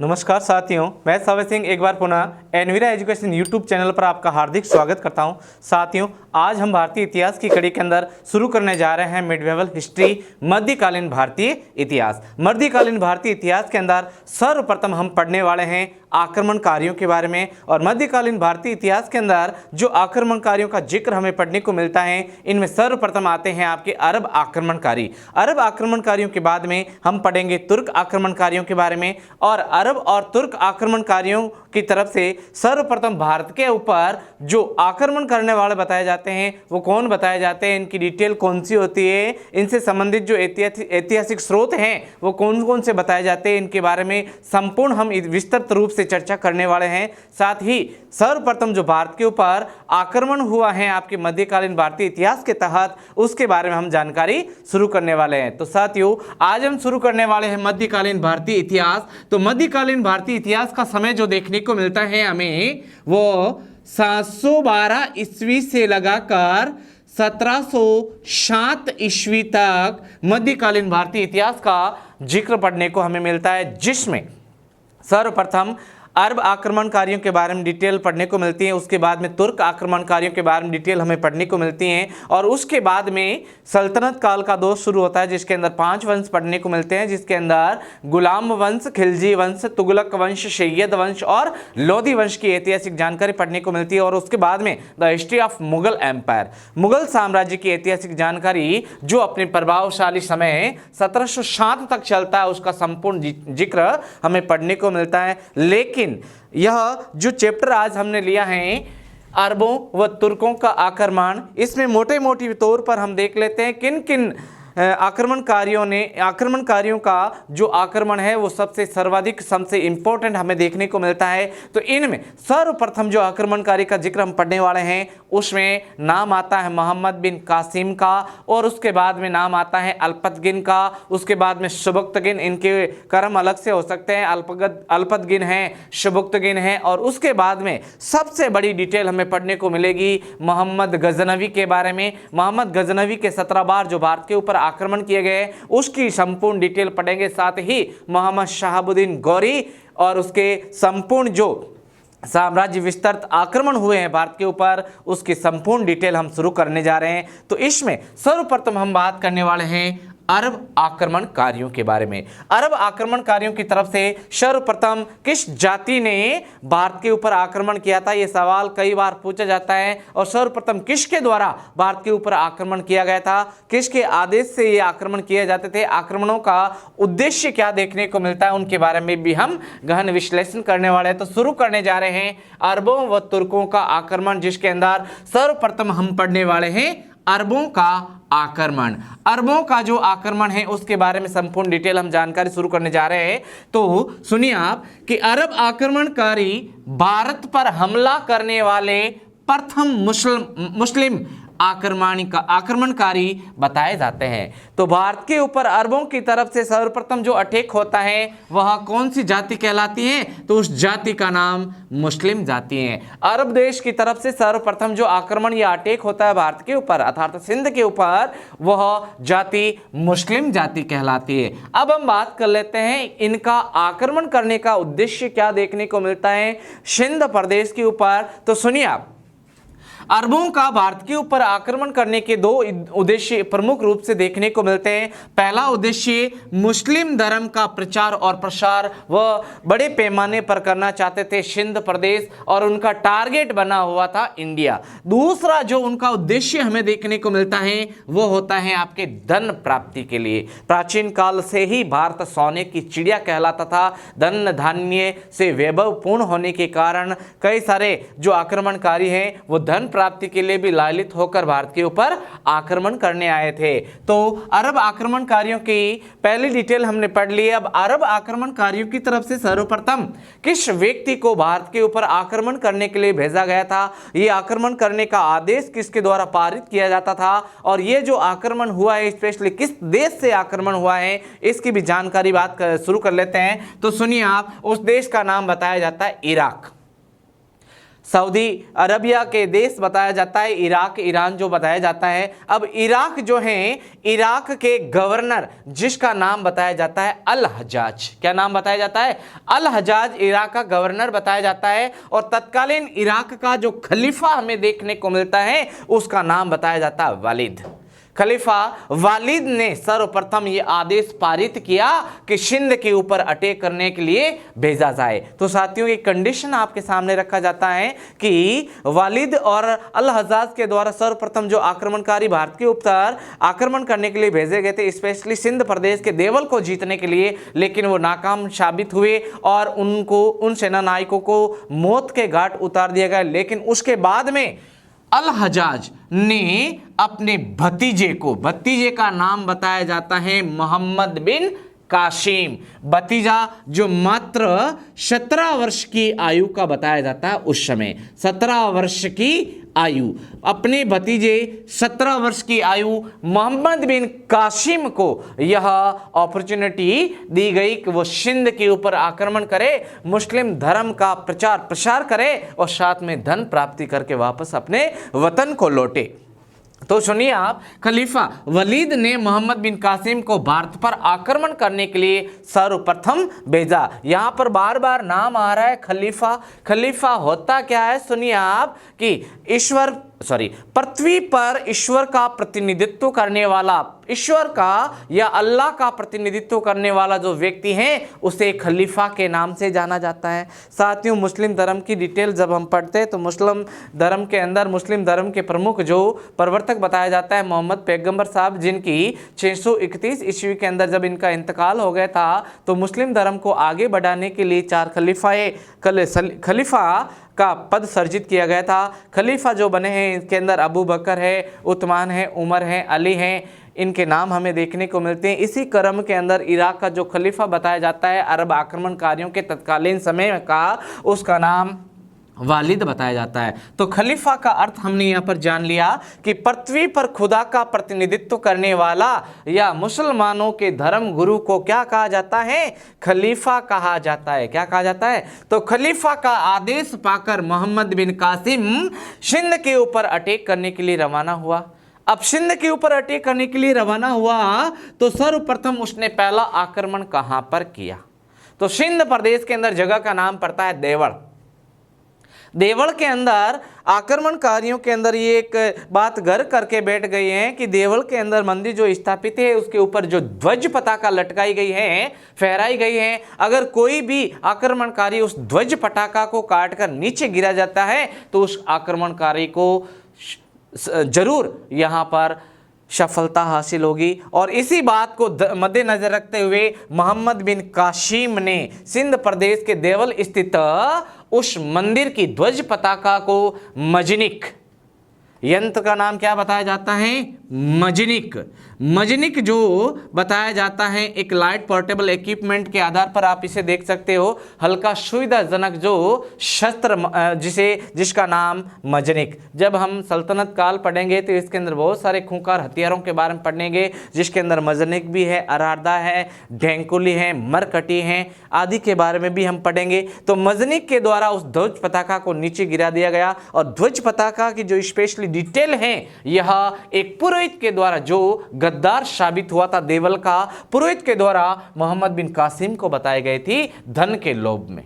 नमस्कार साथियों, मैं सवय सिंह एक बार पुनः एनवीरा एजुकेशन यूट्यूब चैनल पर आपका हार्दिक स्वागत करता हूं। साथियों, आज हम भारतीय इतिहास की कड़ी के अंदर शुरू करने जा रहे हैं मिडवेवल हिस्ट्री, मध्यकालीन भारतीय इतिहास। मध्यकालीन भारतीय इतिहास के अंदर सर्वप्रथम हम पढ़ने वाले हैं आक्रमणकारियों के बारे में। और मध्यकालीन भारतीय इतिहास के अंदर जो आक्रमणकारियों का जिक्र हमें पढ़ने को मिलता है, इनमें सर्वप्रथम आते हैं आपके अरब आक्रमणकारी। अरब आक्रमणकारियों के बाद में हम पढ़ेंगे तुर्क आक्रमणकारियों के बारे में। और अरब और तुर्क आक्रमणकारियों की तरफ से सर्वप्रथम भारत के ऊपर जो आक्रमण करने वाले बताए जाते हैं वो कौन बताए जाते हैं, इनकी डिटेल कौन सी होती है, इनसे संबंधित जो ऐतिहासिक स्रोत हैं वो कौन कौन से बताए जाते हैं, इनके बारे में संपूर्ण हम विस्तृत रूप से चर्चा करने वाले हैं। साथ ही सर्वप्रथम जो भारत के ऊपर आक्रमण हुआ है आपके मध्यकालीन भारतीय इतिहास के तहत, उसके बारे में हम जानकारी शुरू करने वाले हैं। तो साथियों, आज हम शुरू करने वाले हैं मध्यकालीन भारतीय इतिहास। तो मध्यकालीन भारतीय इतिहास का समय जो देखने को मिलता है हमें, वो 712 ईस्वी से लगाकर 1707 ईस्वी तक मध्यकालीन भारतीय इतिहास का जिक्र पढ़ने को हमें मिलता है, जिसमें सर्वप्रथम अरब आक्रमणकारियों के बारे में डिटेल पढ़ने को मिलती है। उसके बाद में तुर्क आक्रमणकारियों के बारे में डिटेल हमें पढ़ने को मिलती हैं। और उसके बाद में सल्तनत काल का दौर शुरू होता है, जिसके अंदर 5 वंश पढ़ने को मिलते हैं, जिसके अंदर गुलाम वंश, खिलजी वंश, तुगलक वंश, सैयद वंश और लोधी वंश की ऐतिहासिक जानकारी पढ़ने को मिलती है। और उसके बाद में the history of Mughal empire, Mughal साम्राज्य की ऐतिहासिक जानकारी जो अपने प्रभावशाली समय 1707 तक चलता है, उसका संपूर्ण जिक्र हमें पढ़ने को मिलता है। लेकिन यह जो चैप्टर आज हमने लिया है अरबों व तुर्कों का आक्रमण, इसमें मोटे मोटे तौर पर हम देख लेते हैं किन किन आक्रमणकारियों का जो आक्रमण है वो सबसे सर्वाधिक, सबसे इंपॉर्टेंट हमें देखने को मिलता है। तो इनमें सर्वप्रथम जो आक्रमणकारी का जिक्र हम पढ़ने वाले हैं, उसमें नाम आता है मोहम्मद बिन कासिम का, और उसके बाद में नाम आता है अल्पतगिन का, उसके बाद में शुबुक्तगिन। इनके कर्म अलग से हो सकते हैं, अल्पतगिन है, शुबुक्तगिन है। और उसके बाद में सबसे बड़ी डिटेल हमें पढ़ने को मिलेगी मोहम्मद गजनवी के बारे में। मोहम्मद गजनवी के 17 बार जो भारत के ऊपर आक्रमण किए गए, उसकी संपूर्ण डिटेल पढ़ेंगे। साथ ही मोहम्मद शहाबुद्दीन गौरी और उसके संपूर्ण जो साम्राज्य विस्तृत आक्रमण हुए हैं भारत के ऊपर, उसकी संपूर्ण डिटेल हम शुरू करने जा रहे हैं। तो इसमें सर्वप्रथम हम बात करने वाले हैं अरब आक्रमणकारियों के बारे में। अरब आक्रमणकारियों की तरफ से सर्वप्रथम किस जाति ने भारत के ऊपर आक्रमण किया था, यह सवाल कई बार पूछा जाता है। और सर्वप्रथम किसके द्वारा भारत के ऊपर आक्रमण किया गया था, किसके आदेश से ये आक्रमण किए जाते थे, आक्रमणों का उद्देश्य क्या देखने को मिलता है, उनके बारे में भी हम गहन विश्लेषण करने वाले हैं। तो शुरू करने जा रहे हैं अरबों व तुर्कों का आक्रमण, जिसके अंदर सर्वप्रथम हम पढ़ने वाले हैं अरबों का आक्रमण। अरबों का जो आक्रमण है उसके बारे में संपूर्ण डिटेल हम जानकारी शुरू करने जा रहे हैं। तो सुनिए आप कि अरब आक्रमणकारी भारत पर हमला करने वाले प्रथम मुस्लिम आक्रमणकारी बताए जाते हैं। तो भारत के ऊपर अरबों की तरफ से सर्वप्रथम जो अटैक होता है वह कौन सी जाति कहलाती है, तो उस जाति का नाम मुस्लिम जाति है। अरब देश की तरफ से सर्वप्रथम जो आक्रमण या अटैक होता है भारत के ऊपर अर्थात सिंध के ऊपर, वह जाति मुस्लिम जाति कहलाती है। अब हम बात कर लेते हैं इनका आक्रमण करने का उद्देश्य क्या देखने को मिलता है सिंध प्रदेश के ऊपर। तो सुनिए आप, अरबों का भारत के ऊपर आक्रमण करने के 2 उद्देश्य प्रमुख रूप से देखने को मिलते हैं। पहला उद्देश्य मुस्लिम धर्म का प्रचार और प्रसार वह बड़े पैमाने पर करना चाहते थे सिंध प्रदेश, और उनका टारगेट बना हुआ था इंडिया। दूसरा जो उनका उद्देश्य हमें देखने को मिलता है वो होता है आपके धन प्राप्ति के लिए। प्राचीन काल से ही भारत सोने की चिड़िया कहलाता था। धन धान्य से वैभवपूर्ण होने के कारण कई सारे जो आक्रमणकारी हैं वो धन प्राप्ति के लिए भी लालित होकर भारत के ऊपर आक्रमण करने आए थे। तो अरब आक्रमणकारियों की पहली डिटेल हमने पढ़ ली। अब अरब आक्रमणकारियों की तरफ से सर्वप्रथम किस व्यक्ति को भारत के ऊपर आक्रमण करने के लिए भेजा गया था, ये आक्रमण करने का आदेश किसके द्वारा पारित किया जाता था, और ये जो आक्रमण हुआ है स्पेशली किस देश से आक्रमण हुआ है, इसकी भी जानकारी शुरू कर लेते हैं। तो सुनिए आप, उस देश का नाम बताया जाता है इराक। सऊदी अरबिया के देश बताया जाता है, इराक, ईरान जो बताया जाता है। अब इराक जो है, इराक के गवर्नर जिसका नाम बताया जाता है अल हजाज, क्या नाम बताया जाता है? अल हजाज इराक का गवर्नर बताया जाता है। और तत्कालीन इराक का जो खलीफा हमें देखने को मिलता है उसका नाम बताया जाता है वालिद। खलीफा वालिद ने सर्वप्रथम ये आदेश पारित किया कि सिंध के ऊपर अटैक करने के लिए भेजा जाए। तो साथियों, ये कंडीशन आपके सामने रखा जाता है कि वालिद और अल हजाज के द्वारा सर्वप्रथम जो आक्रमणकारी भारत के ऊपर आक्रमण करने के लिए भेजे गए थे, स्पेशली सिंध प्रदेश के देवल को जीतने के लिए, लेकिन वो नाकाम साबित हुए और उन सेना नायकों को मौत के घाट उतार दिया गया। लेकिन उसके बाद में अल हजाज ने अपने भतीजे का नाम बताया जाता है मोहम्मद बिन कासिम। भतीजा जो मात्र 17 वर्ष की आयु का बताया जाता है, उस समय 17 वर्ष की आयु, अपने भतीजे 17 वर्ष की आयु मोहम्मद बिन कासिम को यह अपॉर्चुनिटी दी गई कि वो सिंध के ऊपर आक्रमण करे, मुस्लिम धर्म का प्रचार प्रसार करे और साथ में धन प्राप्ति करके वापस अपने वतन को लौटे। तो सुनिए आप, खलीफा वलीद ने मोहम्मद बिन कासिम को भारत पर आक्रमण करने के लिए सर्वप्रथम भेजा। यहाँ पर बार बार नाम आ रहा है खलीफा। खलीफा होता क्या है? सुनिए आप कि पृथ्वी पर ईश्वर का प्रतिनिधित्व करने वाला, ईश्वर का या अल्लाह का प्रतिनिधित्व करने वाला जो व्यक्ति है उसे खलीफा के नाम से जाना जाता है। साथियों, मुस्लिम धर्म की डिटेल जब हम पढ़ते हैं तो मुस्लिम धर्म के अंदर मुस्लिम धर्म के प्रमुख जो प्रवर्तक बताया जाता है मोहम्मद पैगंबर साहब, जिनकी 631 ईस्वी के अंदर जब इनका इंतकाल हो गया था, तो मुस्लिम धर्म को आगे बढ़ाने के लिए 4 खलीफा का पद सर्जित किया गया था। खलीफा जो बने हैं इनके अंदर अबू बकर है, उस्मान है, उमर है, अली हैं, इनके नाम हमें देखने को मिलते हैं। इसी क्रम के अंदर इराक का जो खलीफा बताया जाता है अरब आक्रमणकारियों के तत्कालीन समय का, उसका नाम वालिद बताया जाता है। तो खलीफा का अर्थ हमने यहाँ पर जान लिया कि पृथ्वी पर खुदा का प्रतिनिधित्व करने वाला या मुसलमानों के धर्म गुरु को क्या कहा जाता है? खलीफा कहा जाता है। क्या कहा जाता है? तो खलीफा का आदेश पाकर मोहम्मद बिन कासिम सिंध के ऊपर अटैक करने के लिए रवाना हुआ। अब सिंध के ऊपर अटैक करने के लिए रवाना हुआ तो सर्वप्रथम उसने पहला आक्रमण कहां पर किया? तो सिंध प्रदेश के अंदर जगह का नाम पड़ता है देवल। देवल के अंदर आक्रमणकारियों के अंदर ये एक बात घर करके बैठ गई है कि देवल के अंदर मंदिर जो स्थापित है उसके ऊपर जो ध्वज पताका लटकाई गई है, फहराई गई है, अगर कोई भी आक्रमणकारी उस ध्वज पताका को काटकर नीचे गिरा जाता है तो उस आक्रमणकारी को जरूर यहाँ पर सफलता हासिल होगी। और इसी बात को मद्देनजर रखते हुए मोहम्मद बिन कासिम ने सिंध प्रदेश के देवल स्थित उस मंदिर की ध्वज पताका को मजनिक, यंत्र का नाम क्या बताया जाता है? मजनिक। मजनिक जो बताया जाता है एक लाइट पोर्टेबल इक्विपमेंट के आधार पर आप इसे देख सकते हो, हल्का सुविधाजनक जो शस्त्र जिसका नाम मजनिक। जब हम सल्तनत काल पढ़ेंगे तो इसके अंदर बहुत सारे खूंखार हथियारों के बारे में पढ़ेंगे, जिसके अंदर मजनिक भी है, अरादा है, ढेंकुली है, मरकटी है आदि के बारे में भी हम पढ़ेंगे। तो मजनिक के द्वारा उस ध्वज पताका को नीचे गिरा दिया गया और ध्वज पताका की जो स्पेशली डिटेल है, यह एक पुरोहित के द्वारा जो गद्दार साबित हुआ था, देवल का पुरोहित के द्वारा मोहम्मद बिन कासिम को बताई गई थी धन के लोभ में।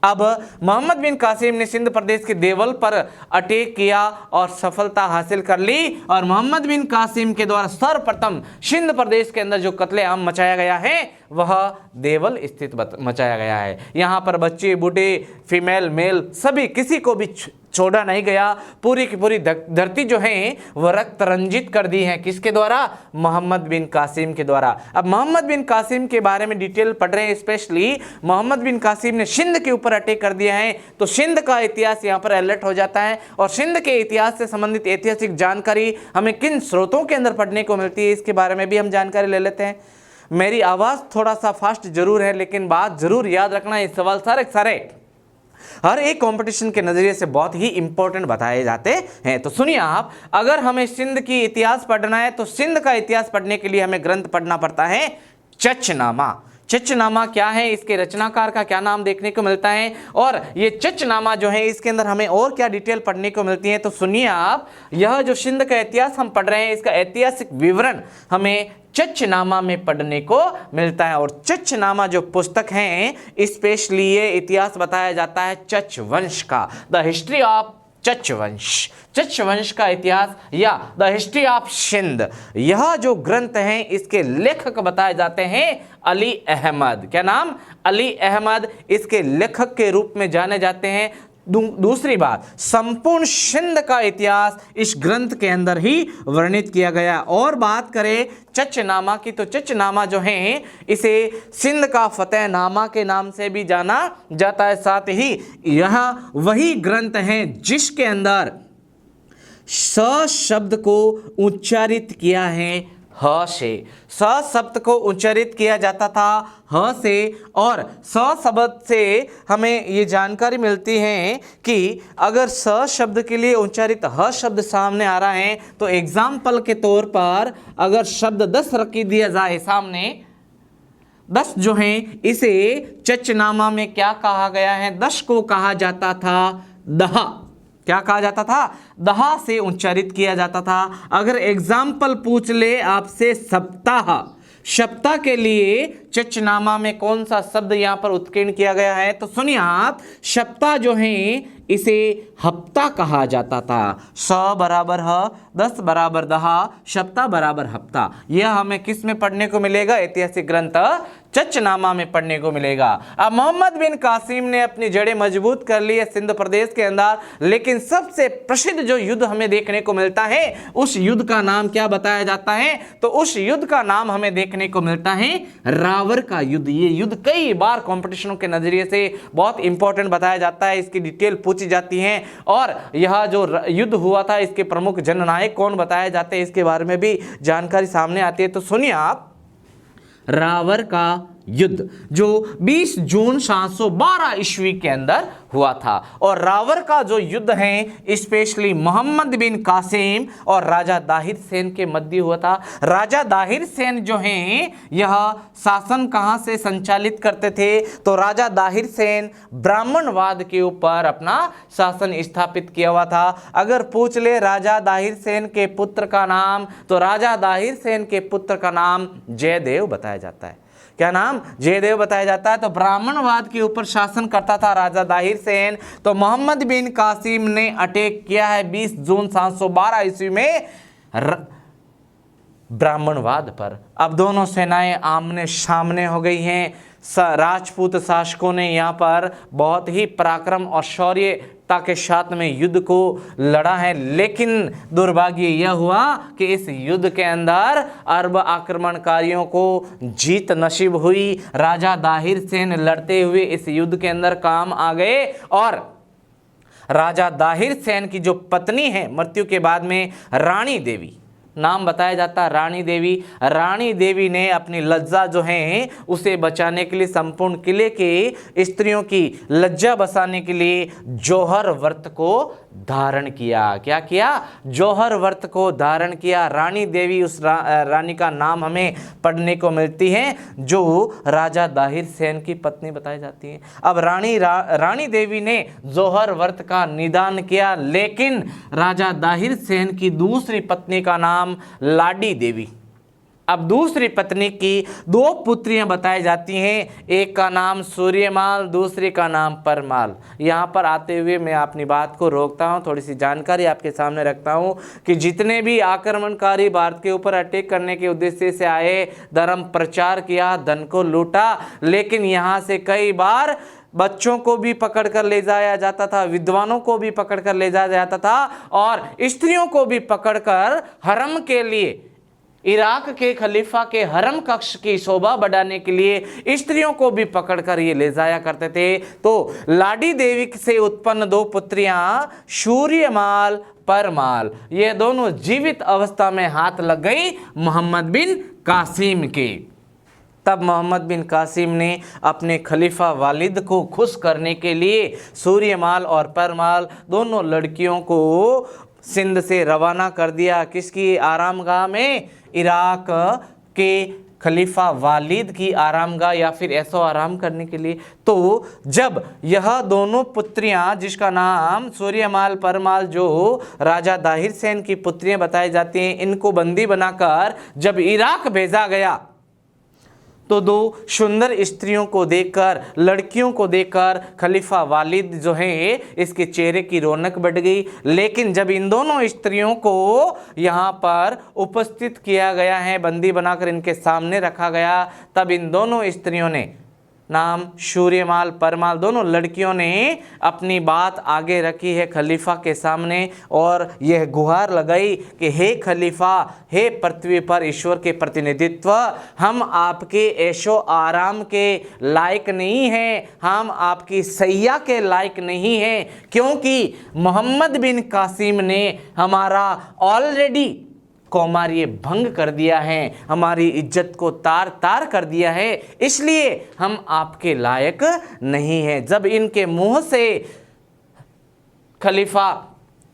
अब मोहम्मद बिन कासिम ने सिंध प्रदेश के देवल पर अटैक किया और सफलता हासिल कर ली और मोहम्मद बिन कासिम के द्वारा सर्वप्रथम सिंध प्रदेश के अंदर जो कत्लेआम मचाया गया है वह देवल स्थित मचाया गया है। यहाँ पर बच्चे, बूढ़े, फीमेल, मेल सभी किसी को भी छोड़ा नहीं गया। पूरी की पूरी धरती जो है वह रक्त रंजित कर दी है। किसके द्वारा? मोहम्मद बिन कासिम के द्वारा। अब मोहम्मद बिन कासिम के बारे में डिटेल पढ़ रहे हैं, स्पेशली मोहम्मद बिन कासिम ने सिंध के ऊपर अटैक कर दिया है तो सिंध का इतिहास यहाँ पर अलर्ट हो जाता है। और सिंध के इतिहास से संबंधित ऐतिहासिक जानकारी हमें किन स्रोतों के अंदर पढ़ने को मिलती है, इसके बारे में भी हम जानकारी ले लेते हैं। मेरी आवाज़ थोड़ा सा फास्ट जरूर है, लेकिन बात जरूर याद रखना, ये सवाल सारे हर एक कंपटीशन के नज़रिए से बहुत ही इंपॉर्टेंट बताए जाते हैं। तो सुनिए आप, अगर हमें सिंध की इतिहास पढ़ना है तो सिंध का इतिहास पढ़ने के लिए हमें ग्रंथ पढ़ना पड़ता है चचनामा। चचनामा क्या है, इसके रचनाकार का क्या नाम देखने को मिलता है, और ये चचनामा जो है इसके अंदर हमें और क्या डिटेल पढ़ने को मिलती है। तो सुनिए आप, यह जो सिंध का इतिहास हम पढ़ रहे हैं, इसका ऐतिहासिक विवरण हमें चचनामा में पढ़ने को मिलता है। और चचनामा जो पुस्तक है, स्पेशली ये इतिहास बताया जाता है चच वंश का, द हिस्ट्री ऑफ चच वंश, चच वंश का इतिहास या द हिस्ट्री ऑफ सिंध। यह जो ग्रंथ है इसके लेखक बताए जाते हैं अली अहमद। क्या नाम? अली अहमद इसके लेखक के रूप में जाने जाते हैं। दूसरी बात, संपूर्ण सिंध का इतिहास इस ग्रंथ के अंदर ही वर्णित किया गया। और बात करें चचनामा की, तो चचनामा जो है इसे सिंध का फतेहनामा के नाम से भी जाना जाता है। साथ ही यह वही ग्रंथ है जिसके अंदर स शब्द को उच्चारित किया है ह से, स शब्द को उच्चारित किया जाता था ह से। और स शब्द से हमें ये जानकारी मिलती है कि अगर स शब्द के लिए उच्चारित ह शब्द सामने आ रहा है तो एग्जाम्पल के तौर पर अगर शब्द 10 रख दिया जाए सामने, 10 जो है इसे चचनामा में क्या कहा गया है? 10 को कहा जाता था दहा। क्या कहा जाता था? दहा से उच्चारित किया जाता था। अगर एग्जाम्पल पूछ ले आपसे सप्ताह, सप्ताह के लिए चचनामा में कौन सा शब्द यहाँ पर उत्कीर्ण किया गया है? तो सुनिए आप, सप्ताह जो है इसे हफ्ता कहा जाता था। स बराबर ह, 10 बराबर दहा, सप्ताह बराबर हफ्ता। यह हमें किस में पढ़ने को मिलेगा? ऐतिहासिक ग्रंथ चचनामा में पढ़ने को मिलेगा। अब मोहम्मद बिन कासिम ने अपनी जड़ें मजबूत कर ली है सिंध प्रदेश के अंदर, लेकिन सबसे प्रसिद्ध जो युद्ध हमें देखने को मिलता है उस युद्ध का नाम क्या बताया जाता है? तो उस युद्ध का नाम हमें देखने को मिलता है रावर का युद्ध। ये युद्ध कई बार कॉम्पिटिशनों के नजरिए से बहुत इंपॉर्टेंट बताया जाता है, इसकी डिटेल पूछी जाती है। और यह जो युद्ध हुआ था इसके प्रमुख जननायक कौन बताए जाते हैं, इसके बारे में भी जानकारी सामने आती है। तो सुनिए आप, रावर का युद्ध जो 20 जून 712 ईस्वी के अंदर हुआ था। और रावर का जो युद्ध है स्पेशली मोहम्मद बिन कासिम और राजा दाहिर सेन के मध्य हुआ था। राजा दाहिर सेन जो हैं यह शासन कहां से संचालित करते थे? तो राजा दाहिर सेन ब्राह्मणवाद के ऊपर अपना शासन स्थापित किया हुआ था। अगर पूछ ले राजा दाहिर सेन के पुत्र का नाम, तो राजा दाहिर सेन के पुत्र का नाम जयदेव बताया जाता है। क्या नाम? जयदेव बताया जाता है। तो ब्राह्मणवाद के ऊपर शासन करता था राजा दाहिर सेन। तो मोहम्मद बिन कासिम ने अटैक किया है 20 जून 712 ईस्वी में ब्राह्मणवाद पर। अब दोनों सेनाएं आमने सामने हो गई हैं। राजपूत शासकों ने यहाँ पर बहुत ही पराक्रम और शौर्यता के साथ में युद्ध को लड़ा है, लेकिन दुर्भाग्य यह हुआ कि इस युद्ध के अंदर अरब आक्रमणकारियों को जीत नसीब हुई। राजा दाहिर सेन लड़ते हुए इस युद्ध के अंदर काम आ गए और राजा दाहिर सेन की जो पत्नी है मृत्यु के बाद में रानी देवी, नाम बताया जाता है रानी देवी। रानी देवी ने अपनी लज्जा जो है उसे बचाने के लिए, संपूर्ण किले के स्त्रियों की लज्जा बचाने के लिए जौहर व्रत को धारण किया। क्या किया? जौहर व्रत को धारण किया। रानी देवी उस रानी का नाम हमें पढ़ने को मिलती है जो राजा दाहिर सेन की पत्नी बताई जाती है। अब रानी देवी ने जौहर व्रत का निदान किया, लेकिन राजा दाहिर सेन की दूसरी पत्नी का नाम लाडी देवी। अब दूसरी पत्नी की 2 पुत्रियां बताई जाती हैं, एक का नाम सूर्यमाल, दूसरी का नाम परमाल। यहाँ पर आते हुए मैं अपनी बात को रोकता हूँ, थोड़ी सी जानकारी आपके सामने रखता हूँ कि जितने भी आक्रमणकारी भारत के ऊपर अटैक करने के उद्देश्य से आए, धर्म प्रचार किया, धन को लूटा, लेकिन यहाँ से कई बार बच्चों को भी पकड़ कर ले जाया जाता था, विद्वानों को भी पकड़ कर ले जाया जाता था और स्त्रियों को भी पकड़कर हरम के लिए, इराक के खलीफा के हरम कक्ष की शोभा बढ़ाने के लिए स्त्रियों को भी पकड़कर ये ले जाया करते थे। तो लाडी देवी से उत्पन्न 2 पुत्रियां सूर्यमाल, परमाल, ये दोनों जीवित अवस्था में हाथ लग गई मोहम्मद बिन कासिम के। तब मोहम्मद बिन कासिम ने अपने खलीफा वालिद को खुश करने के लिए सूर्यमाल और परमाल दोनों लड़कियों को सिंध से रवाना कर दिया। किसकी आरामगाह में? इराक के खलीफा वालिद की आरामगाह या फिर ऐसो आराम करने के लिए। तो जब यह दोनों पुत्रियां, जिसका नाम सूर्यमाल परमाल, जो राजा दाहिर सेन की पुत्रियां बताई जाती हैं, इनको बंदी बनाकर जब इराक भेजा गया तो दो सुंदर स्त्रियों को देखकर, लड़कियों को देखकर खलीफा वालिद जो है इसके चेहरे की रौनक बढ़ गई। लेकिन जब इन दोनों स्त्रियों को यहाँ पर उपस्थित किया गया है, बंदी बनाकर इनके सामने रखा गया, तब इन दोनों स्त्रियों ने, नाम सूर्यमाल परमाल, दोनों लड़कियों ने अपनी बात आगे रखी है खलीफा के सामने और यह गुहार लगाई कि हे खलीफा, हे पृथ्वी पर ईश्वर के प्रतिनिधित्व, हम आपके ऐशो आराम के लायक नहीं हैं, हम आपकी सैया के लायक नहीं हैं, क्योंकि मोहम्मद बिन कासिम ने हमारा ऑलरेडी कौमार्य भंग कर दिया है, हमारी इज्जत को तार तार कर दिया है, इसलिए हम आपके लायक नहीं हैं। जब इनके मुंह से खलीफा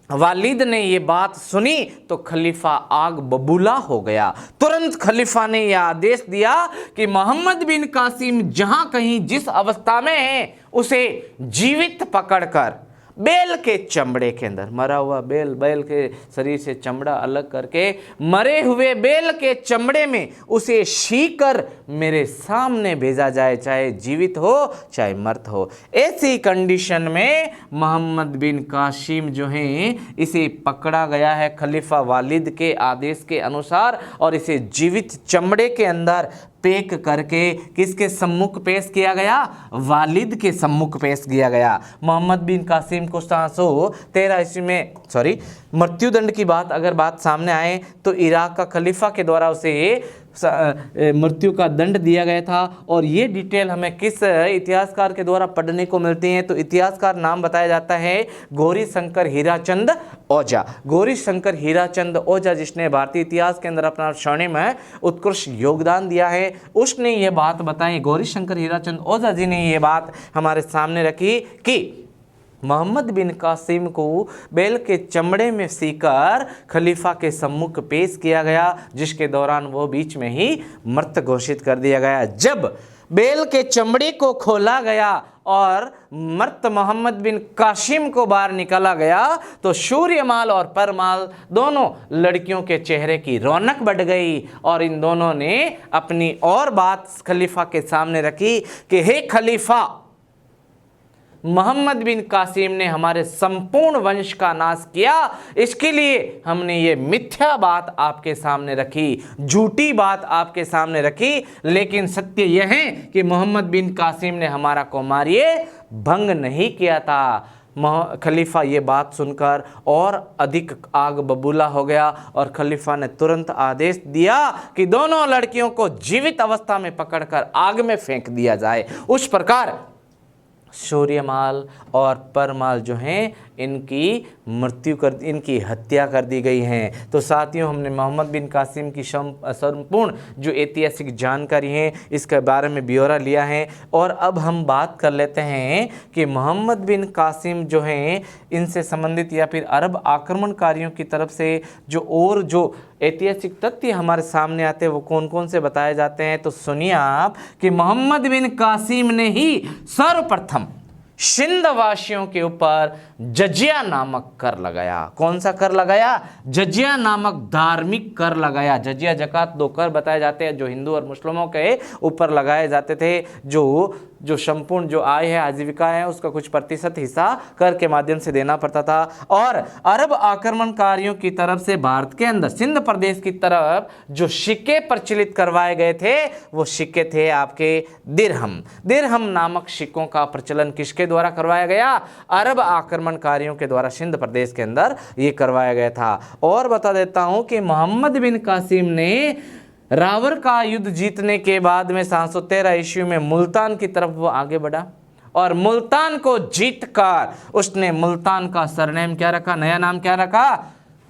वालिद ने ये बात सुनी तो खलीफा आग बबूला हो गया। तुरंत खलीफा ने यह आदेश दिया कि मोहम्मद बिन कासिम जहां कहीं जिस अवस्था में है उसे जीवित पकड़कर बैल के चमड़े के अंदर, मरा हुआ बैल के शरीर से चमड़ा अलग करके मरे हुए बैल के चमड़े में उसे सीकर मेरे सामने भेजा जाए, चाहे जीवित हो चाहे मृत हो। ऐसी कंडीशन में मोहम्मद बिन कासिम जो हैं इसे पकड़ा गया है खलीफा वालिद के आदेश के अनुसार और इसे जीवित चमड़े के अंदर पैक करके किसके सम्मुख पेश किया गया? वालिद के सम्मुख पेश किया गया। मोहम्मद बिन कासिम को 713 ईस्वी में मृत्युदंड की बात सामने आए तो इराक का खलीफा के द्वारा उसे मृत्यु का दंड दिया गया था। और ये डिटेल हमें किस इतिहासकार के द्वारा पढ़ने को मिलती हैं? तो इतिहासकार नाम बताया जाता है गौरी शंकर हीराचंद ओझा। गौरी शंकर हीराचंद ओझा जिसने भारतीय इतिहास के अंदर अपना स्वर्णिम उत्कृष्ट योगदान दिया है, उसने ये बात बताई, गौरी शंकर हीराचंद ओझा जी ने ये बात हमारे सामने रखी कि मोहम्मद बिन कासिम को बैल के चमड़े में सीकर खलीफा के सम्मुख पेश किया गया, जिसके दौरान वो बीच में ही मृत घोषित कर दिया गया। जब बैल के चमड़े को खोला गया और मृत मोहम्मद बिन कासिम को बाहर निकाला गया तो सूर्यमाल और परमाल दोनों लड़कियों के चेहरे की रौनक बढ़ गई और इन दोनों ने अपनी और बात खलीफा के सामने रखी कि हे खलीफा, मोहम्मद बिन कासिम ने हमारे संपूर्ण वंश का नाश किया, इसके लिए हमने ये मिथ्या बात आपके सामने रखी, झूठी बात आपके सामने रखी, लेकिन सत्य यह है कि मोहम्मद बिन कासिम ने हमारा कौमार्य भंग नहीं किया था। खलीफा ये बात सुनकर और अधिक आग बबूला हो गया और खलीफा ने तुरंत आदेश दिया कि दोनों लड़कियों को जीवित अवस्था में पकड़कर आग में फेंक दिया जाए। उस प्रकार सूर्यमाल और परमाल जो हैं इनकी हत्या कर दी गई है। तो साथियों, हमने मोहम्मद बिन कासिम की संपूर्ण जो ऐतिहासिक जानकारी है इसके बारे में ब्यौरा लिया है। और अब हम बात कर लेते हैं कि मोहम्मद बिन कासिम जो हैं इनसे संबंधित या फिर अरब आक्रमणकारियों की तरफ से जो ऐतिहासिक तथ्य हमारे सामने आते हैं वो कौन कौन से बताए जाते हैं। तो सुनिए आप कि मोहम्मद बिन कासिम ने ही सर्वप्रथम सिंध वासियों के ऊपर जजिया नामक कर लगाया। कौन सा कर लगाया? जजिया नामक धार्मिक कर लगाया। जजिया जकात दो कर बताए जाते हैं जो हिंदू और मुस्लिमों के ऊपर लगाए जाते थे। जो संपूर्ण जो आय है, आजीविका है, उसका कुछ प्रतिशत हिस्सा कर के माध्यम से देना पड़ता था। और अरब आक्रमणकारियों की तरफ से भारत के अंदर सिंध प्रदेश की तरफ जो सिक्के प्रचलित करवाए गए थे वो सिक्के थे आपके दिरहम नामक सिक्कों का प्रचलन किसके द्वारा करवाया गया? अरब आक्रमणकारियों के द्वारा सिंध प्रदेश के अंदर ये करवाया गया था। और बता देता हूं कि मोहम्मद बिन कासिम ने रावर का युद्ध जीतने के बाद में 713 ईस्वी में मुल्तान की तरफ वो आगे बढ़ा और मुल्तान को जीतकर उसने मुल्तान का सरनेम क्या रखा? नया नाम क्या रखा?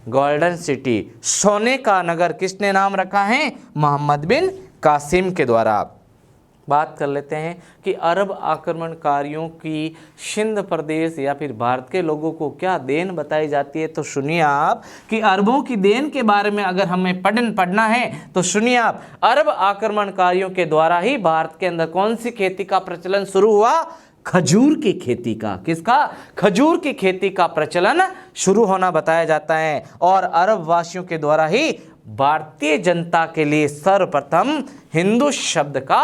गोल्डन सिटी, सोने का नगर। किसने नाम रखा है? मोहम्मद बिन कासिम के द्वारा। बात कर लेते हैं कि अरब आक्रमणकारियों की सिंध प्रदेश या फिर भारत के लोगों को क्या देन बताई जाती है। तो सुनिए आप कि अरबों की देन के बारे में अगर हमें पढ़ना है तो सुनिए आप, अरब आक्रमणकारियों के द्वारा ही भारत के अंदर कौन सी खेती का प्रचलन शुरू हुआ? खजूर की खेती का। किसका? खजूर की खेती का प्रचलन शुरू होना बताया जाता है। और अरब वासियों के द्वारा ही भारतीय जनता के लिए सर्वप्रथम हिंदू शब्द का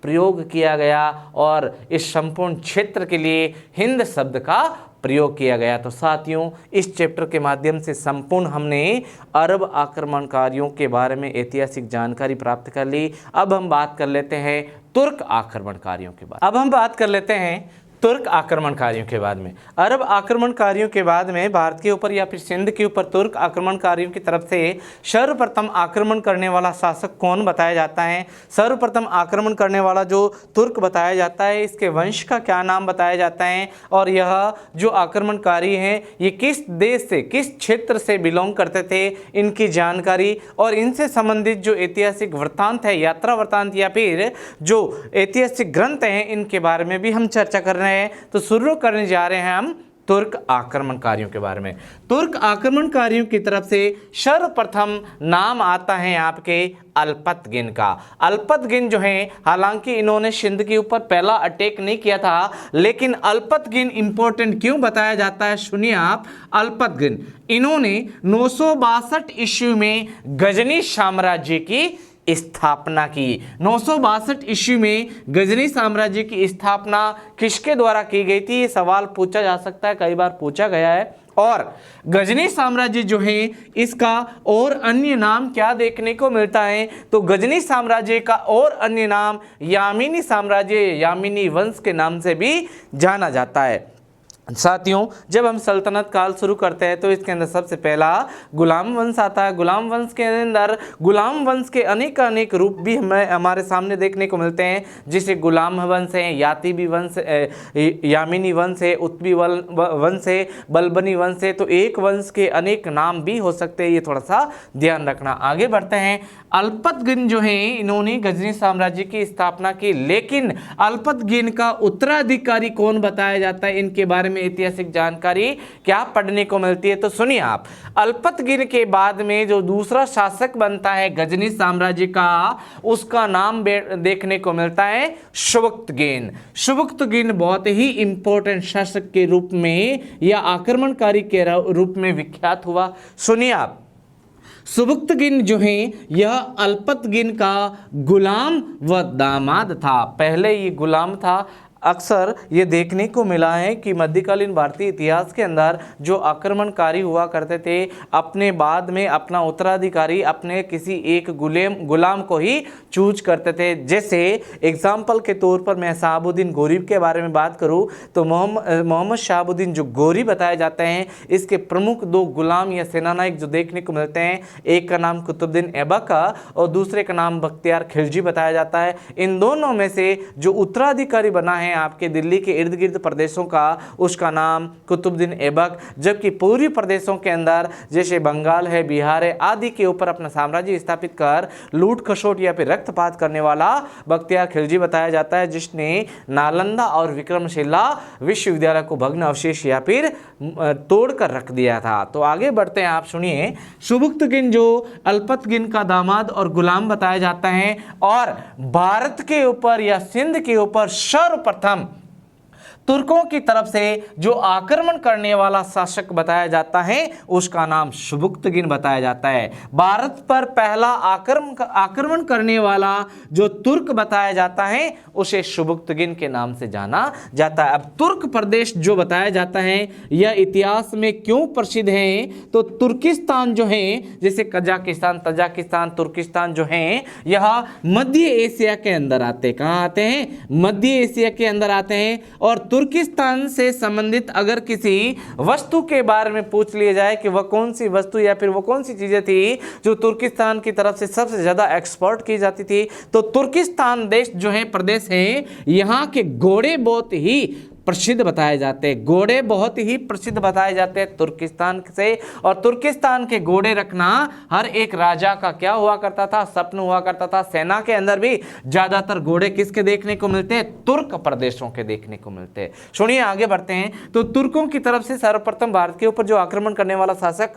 प्रयोग किया गया और इस संपूर्ण क्षेत्र के लिए हिंद शब्द का प्रयोग किया गया। तो साथियों, इस चैप्टर के माध्यम से संपूर्ण हमने अरब आक्रमणकारियों के बारे में ऐतिहासिक जानकारी प्राप्त कर ली। अब हम बात कर लेते हैं तुर्क आक्रमणकारियों के बारे में। अब हम बात कर लेते हैं तुर्क आक्रमणकारियों के बाद में। अरब आक्रमणकारियों के बाद में भारत के ऊपर या फिर सिंध के ऊपर तुर्क आक्रमणकारियों की तरफ से सर्वप्रथम आक्रमण करने वाला शासक कौन बताया जाता है? सर्वप्रथम आक्रमण करने वाला जो तुर्क बताया जाता है, इसके वंश का क्या नाम बताया जाता है? और यह जो आक्रमणकारी हैं ये किस देश से, किस क्षेत्र से बिलोंग करते थे, इनकी जानकारी और इनसे संबंधित जो ऐतिहासिक वृत्तांत है, यात्रा वृत्तांत या फिर जो ऐतिहासिक ग्रंथ हैं, इनके बारे में भी हम चर्चा कर रहे हैं। तो शुरू करने जा रहे हैं हम तुर्क आक्रमणकारियों के बारे में। तुर्क आक्रमणकारियों की तरफ से सर्वप्रथम नाम आता है आपके अल्पतगिन का। अल्पतगिन जो है, हालांकि इन्होंने सिंध के ऊपर पहला अटैक नहीं किया था, लेकिन अल्पतगिन इंपॉर्टेंट क्यों बताया जाता है? सुनिए आप, अल्पतगिन इन्होंने 962 ईस्वी में गजनी साम्राज्य की स्थापना की। 962 ईस्वी में गजनी साम्राज्य की स्थापना किसके द्वारा की गई थी? ये सवाल पूछा जा सकता है, कई बार पूछा गया है। और गजनी साम्राज्य जो है, इसका और अन्य नाम क्या देखने को मिलता है? तो गजनी साम्राज्य का और अन्य नाम यामिनी साम्राज्य, यामिनी वंश के नाम से भी जाना जाता है। साथियों, जब हम सल्तनत काल शुरू करते हैं तो इसके अंदर सबसे पहला गुलाम वंश आता है। गुलाम वंश के अंदर गुलाम वंश के अनेक रूप भी हमें हमारे सामने देखने को मिलते हैं, जैसे गुलाम वंश है, यातीबी वंश, यामिनी वंश है, उत्बी वंश है, बलबनी वंश है। तो एक वंश के अनेक नाम भी हो सकते हैं, ये थोड़ा सा ध्यान रखना। आगे बढ़ते हैं। अल्पतगिन जो है, इन्होंने गजनी साम्राज्य की स्थापना की, लेकिन अल्पतगिन का उत्तराधिकारी कौन बताया जाता है? इनके बारे में ऐतिहासिक जानकारी क्या पढ़ने को मिलती है? तो सुनिए आप, अल्पतगिन के बाद में जो दूसरा शासक बनता है गजनी साम्राज्य का, उसका नाम देखने को मिलता है सुबुक्तगिन। सुबुक्तगिन बहुत ही इंपॉर्टेंट शासक के रूप में या आक्रमणकारी के रूप में विख्यात हुआ। सुनिए आप, सुबुक्तगिन जो है, यह अल्पतगिन का गुलाम व दामाद था। पहले ये गुलाम था। अक्सर ये देखने को मिला है कि मध्यकालीन भारतीय इतिहास के अंदर जो आक्रमणकारी हुआ करते थे, अपने बाद में अपना उत्तराधिकारी अपने किसी एक गुलाम को ही चूज करते थे। जैसे एग्जाम्पल के तौर पर मैं शहाबुद्दीन गौरी के बारे में बात करूं तो मोहम्मद शहाबुद्दीन जो गौरी बताए जाते हैं, इसके प्रमुख दो गुलाम या सेनानायक जो देखने को मिलते हैं, एक का नाम कुतुबुद्दीन ऐबक और दूसरे का नाम बख्तियार खिलजी बताया जाता है। इन दोनों में से जो उत्तराधिकारी बना है आपके दिल्ली के इर्द गिर्द प्रदेशों का, उसका नाम कुतुबुद्दीन ऐबक, जबकि पूर्वी प्रदेशों के अंदर जैसे बंगाल है, बिहार है आदि के ऊपर अपना साम्राज्य स्थापित कर लूट खसोट या फिर रक्तपात करने वाला बख्तियार खिलजी बताया जाता है, जिसने नालंदा और विक्रमशिला विश्वविद्यालय को भग्न अवशेष या फिर तोड़कर रख दिया था। तो आगे बढ़ते हैं, आप सुनिए। सुबुक्तगिन जो अल्पतगिन का दामाद और गुलाम बताया जाता है और भारत के ऊपर या सिंध के ऊपर सर्वप्रथम तुर्कों की तरफ से जो आक्रमण करने वाला शासक बताया जाता है, उसका नाम सुबुक्तगिन बताया जाता है। भारत पर पहला आक्रमण करने वाला जो तुर्क बताया जाता है, उसे सुबुक्तगिन के नाम से जाना जाता है। अब तुर्क प्रदेश जो बताया जाता है, यह इतिहास में क्यों प्रसिद्ध है? तो तुर्किस्तान जो है, जैसे कजाकिस्तान, तजाकिस्तान, तुर्किस्तान जो है, यह मध्य एशिया के अंदर आते हैं। कहाँ आते हैं? मध्य एशिया के अंदर आते हैं। और तुर्किस्तान से संबंधित अगर किसी वस्तु के बारे में पूछ लिया जाए कि वह कौन सी वस्तु या फिर वो कौन सी चीजें थी जो तुर्किस्तान की तरफ से सबसे ज्यादा एक्सपोर्ट की जाती थी, तो तुर्किस्तान देश जो है, प्रदेश है, यहाँ के घोड़े बहुत ही प्रसिद्ध बताए जाते हैं, घोड़े बहुत ही प्रसिद्ध बताए जाते हैं तुर्किस्तान से। और तुर्किस्तान के घोड़े रखना हर एक राजा का क्या हुआ करता था, सपना हुआ करता था। सेना के अंदर भी ज्यादातर घोड़े किसके देखने को मिलते हैं, तुर्क प्रदेशों के देखने को मिलते हैं। सुनिए आगे बढ़ते हैं। तो तुर्कों की तरफ से सर्वप्रथम भारत के ऊपर जो आक्रमण करने वाला शासक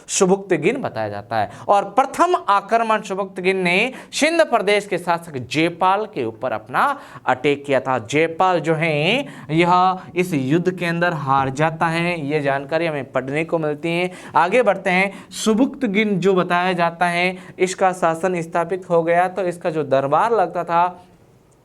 सुबुक्तगिन बताया जाता है। और प्रथम आक्रमण सुबुक्तगिन ने सिंध प्रदेश के शासक जयपाल के ऊपर अपना अटैक किया था। जयपाल जो है यह इस युद्ध के अंदर हार जाता है, यह जानकारी हमें पढ़ने को मिलती है। आगे बढ़ते हैं। सुबुक्तगिन जो बताया जाता है इसका शासन स्थापित हो गया तो इसका जो दरबार लगता था,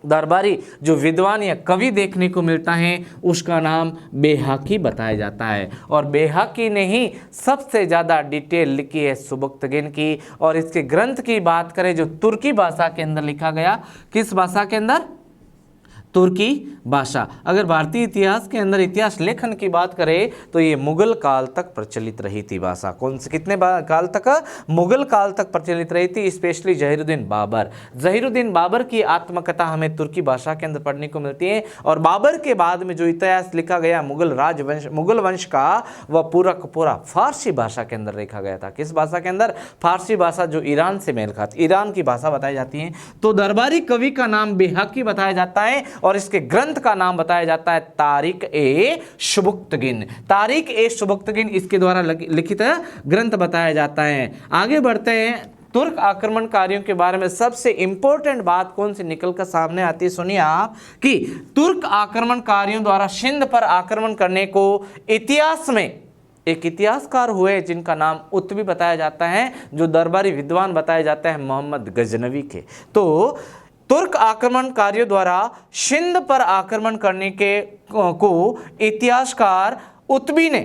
दरबारी जो विद्वान या कवि देखने को मिलता है उसका नाम बेहाकी बताया जाता है। और बेहाकी ने ही सबसे ज़्यादा डिटेल लिखी है सुबुक्तगिन की। और इसके ग्रंथ की बात करें जो तुर्की भाषा के अंदर लिखा गया, किस भाषा के अंदर, तुर्की भाषा। अगर भारतीय इतिहास के अंदर इतिहास लेखन की बात करें तो ये मुगल काल तक प्रचलित रही थी भाषा। कौन से कितने काल तक, मुगल काल तक प्रचलित रही थी। स्पेशली जहीरुद्दीन बाबर, जहीरुद्दीन बाबर की आत्मकथा हमें तुर्की भाषा के अंदर पढ़ने को मिलती है। और बाबर के बाद में जो इतिहास लिखा गया मुगल राजवंश, मुगल वंश का, वह पूरा का पूरा फारसी भाषा के अंदर लिखा गया था। किस भाषा के अंदर, फारसी भाषा जो ईरान से मेल खाती, ईरान की भाषा बताई जाती है। तो दरबारी कवि का नाम बेहाकी बताया जाता है और इसके ग्रंथ का नाम बताया जाता है तारिक ए सुबुक्तगिन। तारिक ए सुबुक्तगिन इसके द्वारा लिखित ग्रंथ बताया जाता है। आगे बढ़ते हैं। तुर्क आक्रमणकारियों के बारे में सबसे इंपॉर्टेंट बात कौन सी निकल कर सामने आती है, सुनिए आप, कि तुर्क आक्रमणकारियों द्वारा सिंध पर आक्रमण करने को इतिहास में एक इतिहासकार हुए जिनका नाम उत्बी बताया जाता है, जो दरबारी विद्वान बताया जाता है मोहम्मद गजनवी के। तो तुर्क आक्रमणकारियों द्वारा सिंध पर आक्रमण करने के को इतिहासकार उत्बी ने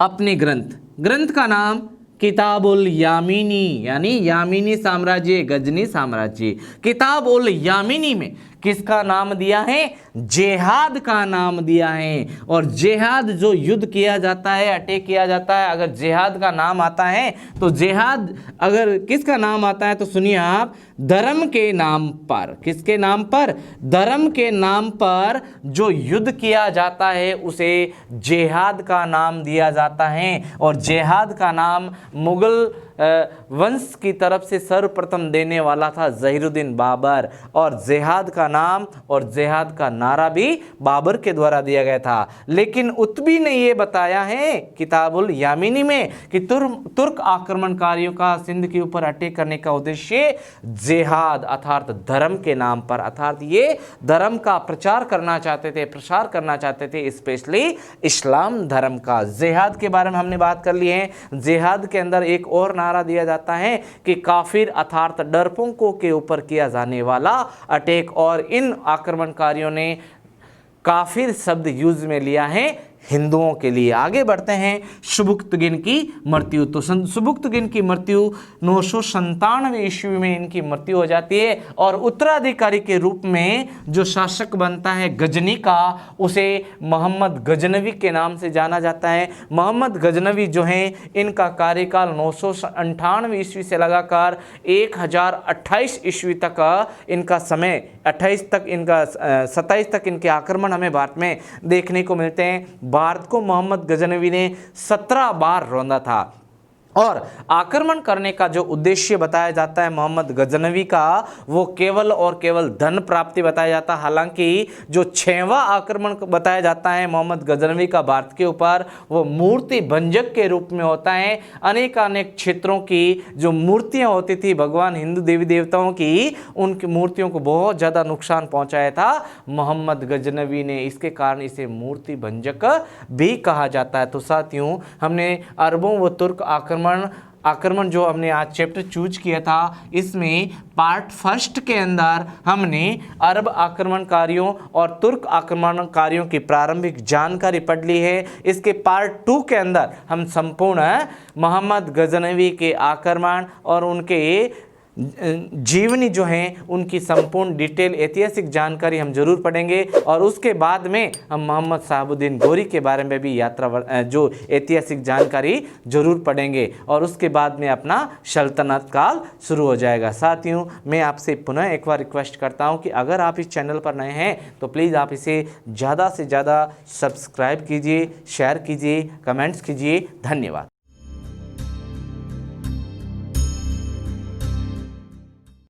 अपने ग्रंथ का नाम किताब-उल यामीनी, यानी यामीनी साम्राज्य, गजनी साम्राज्य, किताब-उल यामीनी में किसका नाम दिया है, जेहाद का नाम दिया है। और जेहाद जो युद्ध किया जाता है, अटैक किया जाता है, अगर जेहाद का नाम आता है तो जेहाद अगर किसका नाम आता है तो सुनिए आप, धर्म के नाम पर, किसके नाम पर, धर्म के नाम पर जो युद्ध किया जाता है उसे जेहाद का नाम दिया जाता है। और जेहाद का नाम मुगल वंश की तरफ से सर्वप्रथम देने वाला था जहीरुद्दीन बाबर। और जेहाद का नाम और जेहाद का नारा भी बाबर के द्वारा दिया गया था। लेकिन उत्बी ने यह बताया है किताबुल यामीनी में कि तुर्क आक्रमणकारियों का सिंध के ऊपर अटैक करने का उद्देश्य जेहाद अर्थात धर्म के नाम पर, अर्थात ये धर्म का प्रचार करना चाहते थे, प्रसार करना चाहते थे, स्पेशली इस्लाम धर्म का। जेहाद के बारे में हमने बात कर ली है। जेहाद के अंदर एक और नारा दिया जाता है कि काफिर अर्थात डरपोकों के ऊपर किया जाने वाला अटैक। और इन आक्रमणकारियों ने काफिर शब्द यूज में लिया है हिंदुओं के लिए। आगे बढ़ते हैं। सुबुक्तगिन की मृत्यु। तो सुबुक्तगिन की मृत्यु 997 ईस्वी में इनकी मृत्यु हो जाती है। और उत्तराधिकारी के रूप में जो शासक बनता है गजनी का, उसे मोहम्मद गजनवी के नाम से जाना जाता है। मोहम्मद गजनवी जो हैं इनका कार्यकाल 998 ईस्वी से लगाकर 1028 ईस्वी तक इनका समय, 28 तक इनका 27 तक इनके आक्रमण हमें भारत में देखने को मिलते हैं। भारत को मोहम्मद गजनवी ने 17 बार रौंदा था। और आक्रमण करने का जो उद्देश्य बताया जाता है मोहम्मद गजनवी का, वो केवल और केवल धन प्राप्ति बताया जाता है। हालांकि जो 6वां आक्रमण बताया जाता है मोहम्मद गजनवी का भारत के ऊपर, वो मूर्ति भंजक के रूप में होता है। अनेक क्षेत्रों की जो मूर्तियां होती थी भगवान हिंदू देवी देवताओं की, उनकी मूर्तियों को बहुत ज़्यादा नुकसान पहुंचाया था मोहम्मद गजनवी ने। इसके कारण इसे मूर्ति भंजक भी कहा जाता है। तो साथियों, हमने अरबों व तुर्क आक्रमण जो हमने आज चैप्टर चूज किया था, इसमें पार्ट फर्स्ट के अंदर हमने अरब आक्रमणकारियों और तुर्क आक्रमणकारियों की प्रारंभिक जानकारी पढ़ ली है। इसके पार्ट 2 के अंदर हम संपूर्ण मोहम्मद गजनवी के आक्रमण और उनके जीवनी जो है उनकी संपूर्ण डिटेल ऐतिहासिक जानकारी हम जरूर पढ़ेंगे और उसके बाद में हम मोहम्मद शहाबुद्दीन गौरी के बारे में भी जो ऐतिहासिक जानकारी जरूर पढ़ेंगे और उसके बाद में अपना सल्तनत काल शुरू हो जाएगा। साथियों, मैं आपसे पुनः एक बार रिक्वेस्ट करता हूं कि अगर आप इस चैनल पर नए हैं तो प्लीज़ आप इसे ज़्यादा से ज़्यादा सब्सक्राइब कीजिए, शेयर कीजिए, कमेंट्स कीजिए। धन्यवाद।